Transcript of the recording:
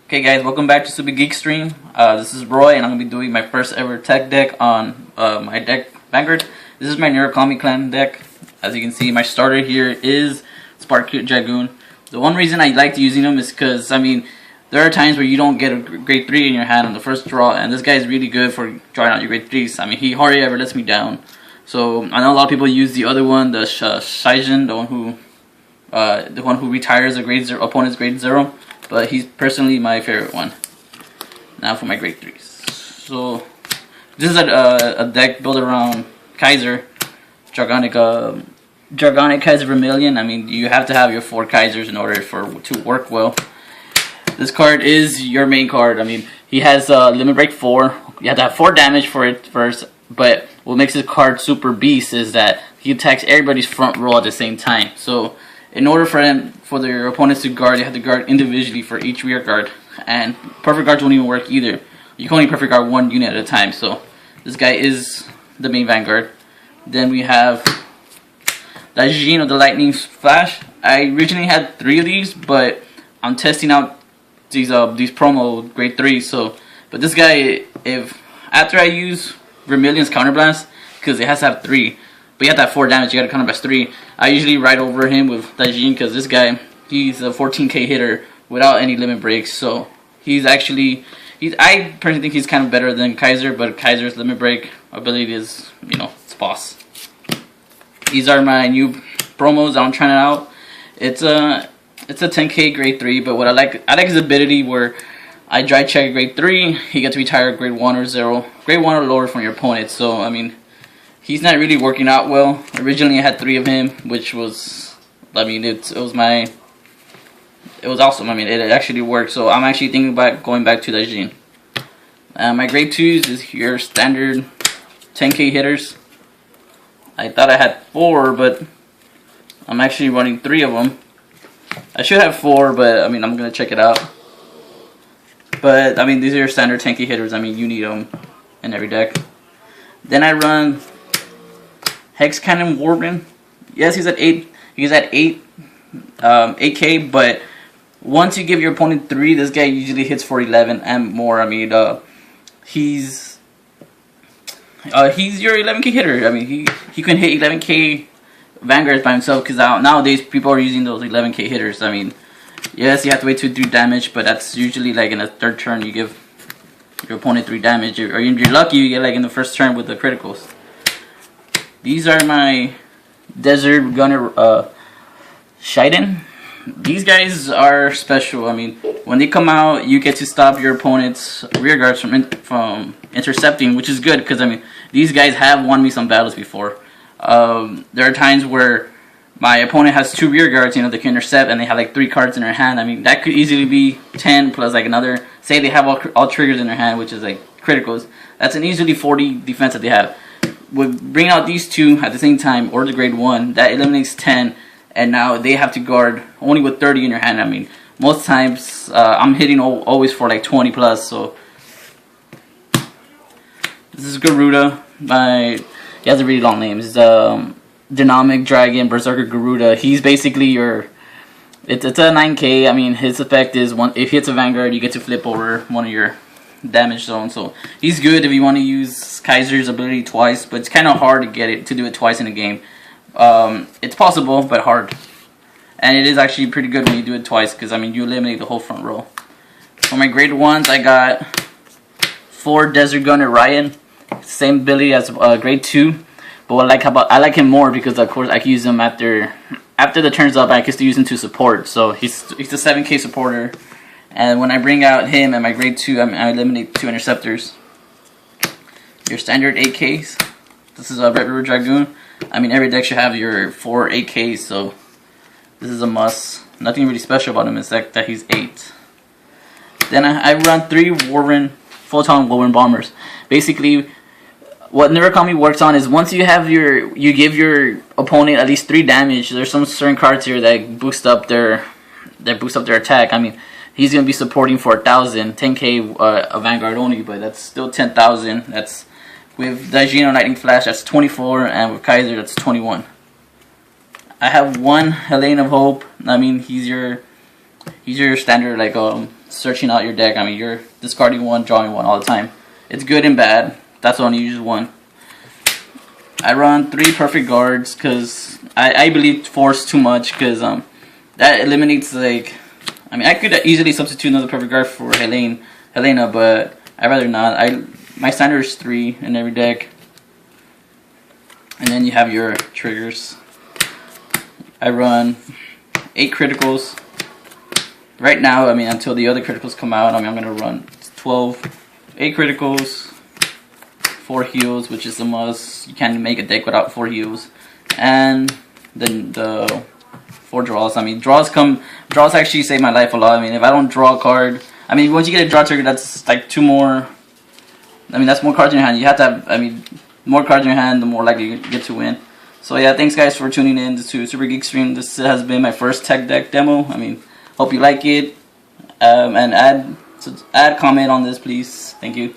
Okay guys, welcome back to Super Geek Stream. This is Roy and I'm going to be doing my first ever tech deck on my deck Vanguard. This is my Narukami clan deck. As you can see, my starter here is Spark Dragoon. The one reason I like using them is because, I mean, there are times where you don't get a grade 3 in your hand on the first draw, and this guy is really good for drawing out your grade 3s. I mean, he hardly ever lets me down. So I know a lot of people use the other one, the Shaijin, the one who retires a grade 0 opponent's grade 0. But he's personally my favorite one. Now for my grade 3s. So this is a deck built around Kaiser, Dragonic Kaiser vermillon. I mean, you have to have your 4 Kaisers in order to work well. This card is your main card. I mean, he has limit break 4. You have to have 4 damage for it first. But what makes this card super beast is that he attacks everybody's front row at the same time. So in order for their opponents to guard, you have to guard individually for each rear guard. And perfect guards won't even work either. You can only perfect guard 1 unit at a time. So this guy is the main Vanguard. Then we have Dajin of the Lightning Flash. I originally had 3 of these, but I'm testing out these promo grade 3s. But this guy, if after I use Vermillion's Counterblast, because it has to have 3. But you have to have 4 damage, you gotta counterblast 3. I usually ride over him with Dajin because this guy, he's a 14k hitter without any limit breaks. So I personally think he's kind of better than Kaiser, but Kaiser's limit break ability is, it's boss. These are my new promos. I'm trying it out. It's a 10k grade 3, but what I like his ability where I dry check grade 3, he gets to retire grade 1 or 0, grade 1 or lower from your opponent. So I mean, he's not really working out well. Originally I had 3 of him, which was, I mean, it was awesome. I mean, it actually worked. So I'm actually thinking about going back to Dajin. My grade 2s is your standard 10k hitters. I thought I had 4, but I'm actually running 3 of them. I should have 4, but I mean, I'm gonna check it out. But I mean, these are your standard 10k hitters. I mean, you need them in every deck. Then I run Hex Cannon Warden. Yes, he's at 8. He's at 8k, but once you give your opponent 3, this guy usually hits for 11 and more. I mean, he's your 11k hitter. I mean, he can hit 11k Vanguards by himself, because nowadays people are using those 11k hitters. I mean, yes, you have to wait to do damage, but that's usually like in the 3rd turn you give your opponent 3 damage, or you're lucky you get like in the 1st turn with the criticals. These are my Desert Gunner Shaijin. These guys are special. I mean, when they come out, you get to stop your opponent's rear guards from intercepting, which is good because, I mean, these guys have won me some battles before. There are times where my opponent has 2 rear guards, they can intercept, and they have like 3 cards in their hand. I mean, that could easily be 10 plus like another. Say they have all triggers in their hand, which is like criticals. That's an easily 40 defense that they have. With bringing out these 2 at the same time, or the grade 1, that eliminates 10, and now they have to guard only with 30 in your hand. I mean, most times I'm hitting always for like 20 plus. So this is Garuda. He has a really long name. It's Dynamic Dragon Berserker Garuda. He's basically it's a 9k. I mean, his effect is if he hits a Vanguard, you get to flip over one of your damage zones. So he's good if you want to use Kaiser's ability twice, but it's kind of hard to do it twice in a game. It's possible, but hard. And it is actually pretty good when you do it twice, because I mean, you eliminate the whole front row. For my grade 1s, I got 4 Desert Gunner Ryan. Same ability as grade 2, but what I like him more because, of course, I can use him after the turn's up. I can still use him to support. So he's a 7k supporter, and when I bring out him at my grade 2, I eliminate 2 interceptors. Your standard 8ks. This is a Red River Dragoon. I mean, every deck should have your 4 8ks, so this is a must. Nothing really special about him is that he's 8. Then I run 3 Photon Warren Bombers. Basically, what Narukami works on is once you give your opponent at least 3 damage. There's some certain cards here that boost up their attack. I mean, he's gonna be supporting for 1,000, 10k a Vanguard only, but that's still 10,000. That's with Dajin Lightning Flash, that's 24, and with Kaiser, that's 21. I have 1 Helene of Hope. I mean, he's your standard like searching out your deck. I mean, you're discarding one, drawing one all the time. It's good and bad. That's only use one. I run 3 perfect guards because I believe 4 is too much, because that eliminates, like, I mean, I could easily substitute another perfect guard for Helena, but I'd rather not. My standard is 3 in every deck. And then you have your triggers. I run 8 criticals. Right now, I mean, until the other criticals come out, I mean, I'm going to run 8 criticals, 4 heals, which is a must. You can't make a deck without 4 heals. And then the 4 draws. I mean, draws actually save my life a lot. I mean, if I don't draw a card, I mean, once you get a draw trigger, that's like 2 more. I mean, that's more cards in your hand. You have to have, I mean, more cards in your hand, the more likely you get to win. So yeah, thanks guys for tuning in to Super Geek Stream. This has been my first tech deck demo. I mean, hope you like it. And add comment on this, please. Thank you.